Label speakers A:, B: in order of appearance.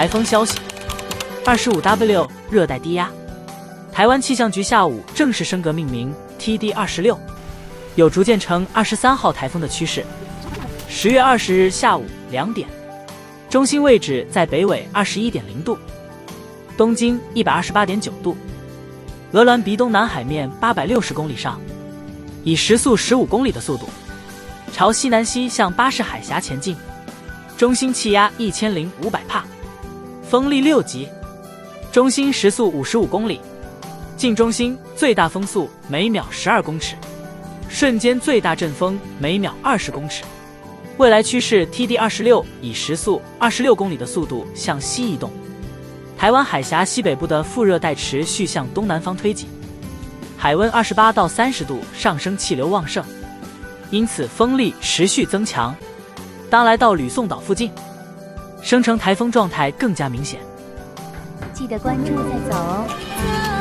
A: 台风消息：25W 热带低压。台湾气象局下午正式升格命名 TD26， 有逐渐成23号台风的趋势。10月20日下午2点，中心位置在北纬21.0度，东经128.9度，鹅銮鼻东南海面860公里上，以时速15公里的速度朝西南西向巴士海峡前进，中心气压1005帕，风力6级，中心时速55公里，近中心最大风速每秒12公尺，瞬间最大阵风每秒20公尺。未来趋势 TD26 以时速26公里的速度向西移动，台湾海峡西北部的副热带持续向东南方推进，海温28到30度上升，气流旺盛，因此风力持续增强。当来到吕宋岛附近，生成台风状态更加明显。
B: 记得关注再走哦。